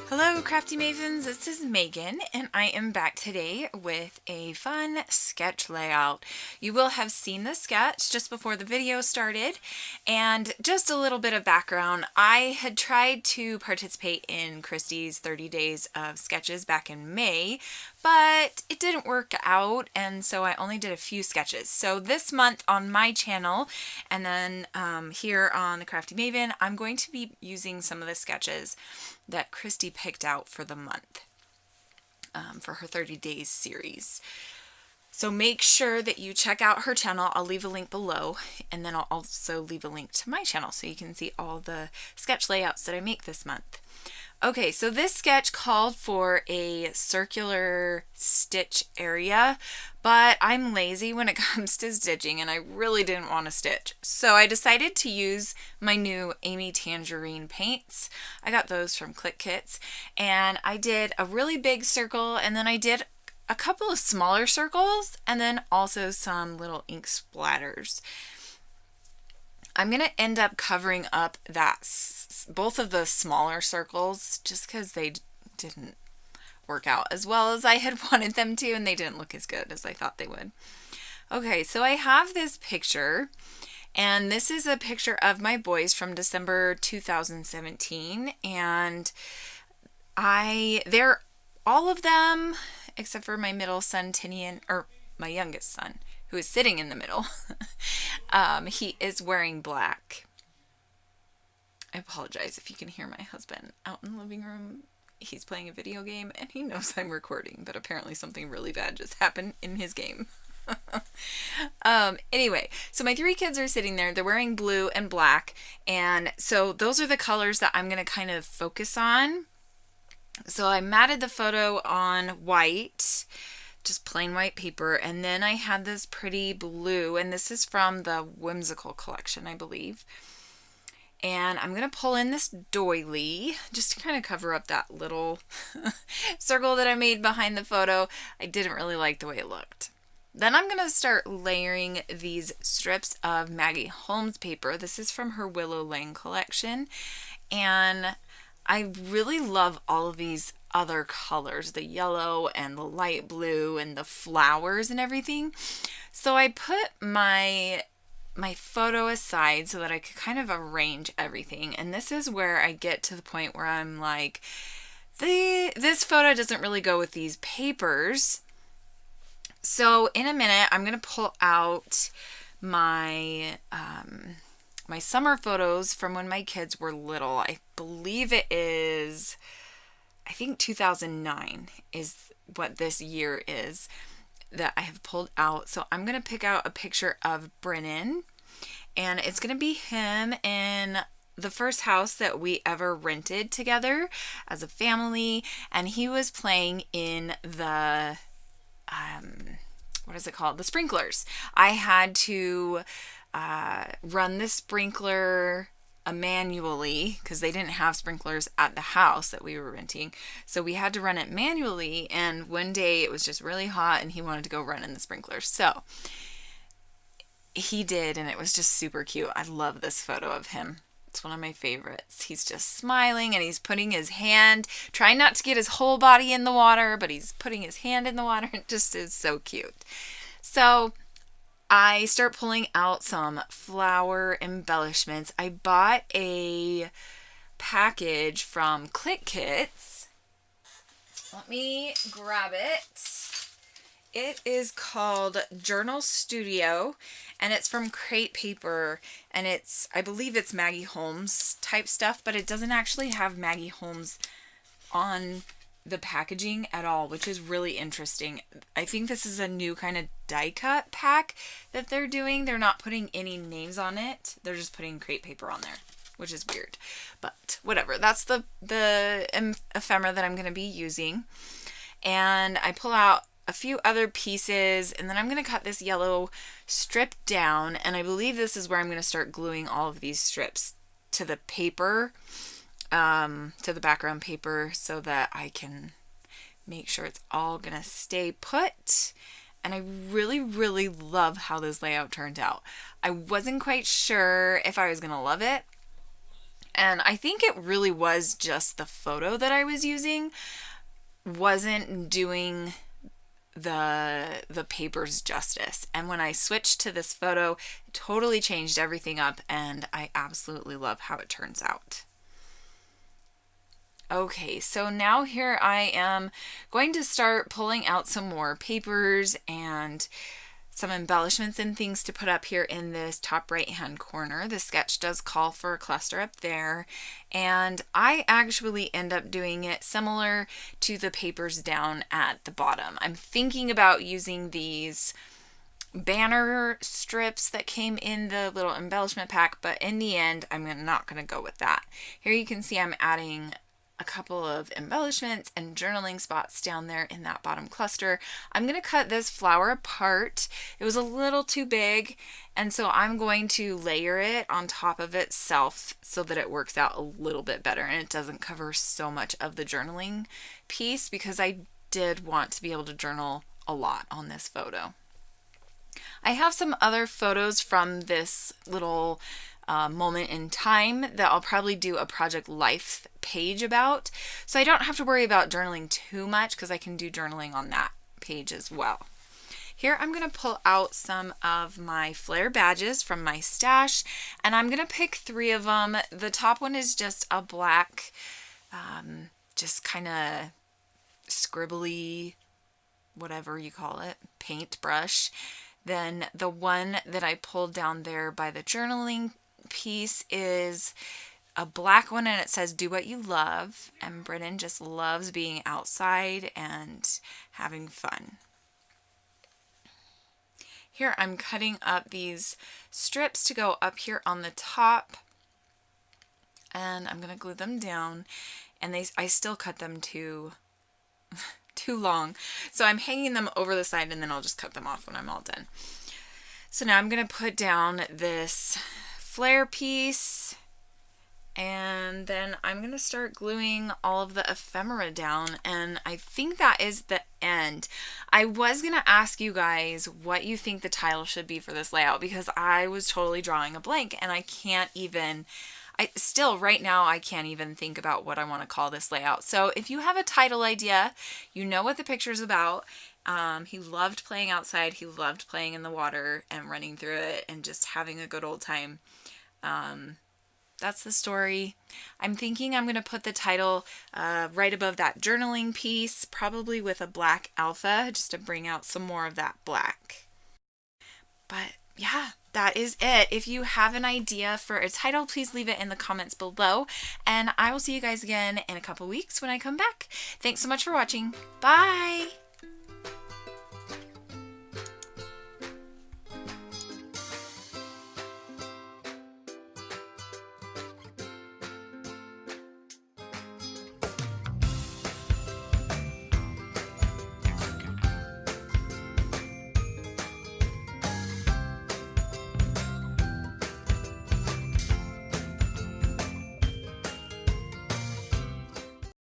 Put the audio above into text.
Hello Crafty Mavens, this is Megan and I am back today with a fun sketch layout. You will have seen the sketch just before the video started, and just a little bit of background. I had tried to participate in Christy's 30 days of sketches back in May, but it didn't work out, and so I only did a few sketches. So this month on my channel and then here on the Crafty Maven, I'm going to be using some of the sketches that Christy picked out for the month for her 30 days series. So make sure that you check out her channel. I'll leave a link below, and then I'll also leave a link to my channel so you can see all the sketch layouts that I make this month. Okay, so this sketch called for a circular stitch area, but I'm lazy when it comes to stitching and I really didn't want to stitch. So I decided to use my new Amy Tangerine paints. I got those from Click Kits, and I did a really big circle, and then I did a couple of smaller circles, and then also some little ink splatters. I'm going to end up covering up both of the smaller circles just because they didn't work out as well as I had wanted them to, and they didn't look as good as I thought they would. Okay, so I have this picture, and this is a picture of my boys from December 2017, and they're all of them except for my middle son, Tinian, or my youngest son, who is sitting in the middle. He is wearing black. I apologize if you can hear my husband out in the living room. He's playing a video game and he knows I'm recording, but apparently something really bad just happened in his game. Anyway, so my three kids are sitting there. They're wearing blue and black, and so those are the colors that I'm going to kind of focus on. So I matted the photo on white, just plain white paper, and then I had this pretty blue, and this is from the Whimsical collection, I believe. And I'm going to pull in this doily just to kind of cover up that little circle that I made behind the photo. I didn't really like the way it looked. Then I'm going to start layering these strips of Maggie Holmes paper. This is from her Willow Lane collection, and I really love all of these other colors, the yellow and the light blue and the flowers and everything. So I put my photo aside so that I could kind of arrange everything, and this is where I get to the point where I'm like, this photo doesn't really go with these papers. So in a minute I'm going to pull out my my summer photos from when my kids were little. I believe it is, I think 2009 is what this year is that I have pulled out. So I'm going to pick out a picture of Brennan, and it's going to be him in the first house that we ever rented together as a family, and he was playing in the what is it called? The sprinklers. I had to run the sprinkler manually because they didn't have sprinklers at the house that we were renting. So we had to run it manually, and one day it was just really hot and he wanted to go run in the sprinklers. So he did, and it was just super cute. I love this photo of him. It's one of my favorites. He's just smiling and he's putting his hand, trying not to get his whole body in the water, but he's putting his hand in the water. It just is so cute. So I start pulling out some flower embellishments. I bought a package from Click Kits. Let me grab it. It is called Journal Studio, and it's from Crate Paper, and I believe it's Maggie Holmes type stuff, but it doesn't actually have Maggie Holmes on the packaging at all, which is really interesting. I think this is a new kind of die cut pack that they're doing. They're not putting any names on it. They're just putting Crate Paper on there, which is weird, but whatever. That's the ephemera that I'm going to be using. And I pull out a few other pieces, and then I'm going to cut this yellow strip down, and I believe this is where I'm going to start gluing all of these strips to the paper, to the background paper, so that I can make sure it's all going to stay put. And I really, really love how this layout turned out. I wasn't quite sure if I was going to love it, And I think it really was just the photo that I was using wasn't doing the papers justice. And when I switched to this photo, it totally changed everything up, and I absolutely love how it turns out. Okay, so now here I am going to start pulling out some more papers and some embellishments and things to put up here in this top right hand corner. The sketch does call for a cluster up there, and I actually end up doing it similar to the papers down at the bottom. I'm thinking about using these banner strips that came in the little embellishment pack, but in the end I'm not going to go with that. Here you can see I'm adding a couple of embellishments and journaling spots down there in that bottom cluster. I'm going to cut this flower apart. It was a little too big, and so I'm going to layer it on top of itself so that it works out a little bit better and it doesn't cover so much of the journaling piece, because I did want to be able to journal a lot on this photo. I have some other photos from this little moment in time that I'll probably do a Project Life page about, so I don't have to worry about journaling too much because I can do journaling on that page as well. Here I'm going to pull out some of my flare badges from my stash, and I'm going to pick 3 of them. The top one is just a black, just kind of scribbly, whatever you call it, paintbrush. Then the one that I pulled down there by the journaling piece is a black one, and it says do what you love, and Brennan just loves being outside and having fun. Here I'm cutting up these strips to go up here on the top, and I'm going to glue them down, and I still cut them too long, so I'm hanging them over the side, and then I'll just cut them off when I'm all done. So now I'm going to put down this flare piece, and then I'm going to start gluing all of the ephemera down, and I think that is the end. I was going to ask you guys what you think the title should be for this layout, because I was totally drawing a blank, and I can't even right now I can't even think about what I want to call this layout. So if you have a title idea, you know what the picture's about. He loved playing outside. He loved playing in the water and running through it and just having a good old time. That's the story. I'm thinking I'm going to put the title right above that journaling piece, probably with a black alpha, just to bring out some more of that black. But yeah, that is it. If you have an idea for a title, please leave it in the comments below, and I will see you guys again in a couple weeks when I come back. Thanks so much for watching. Bye!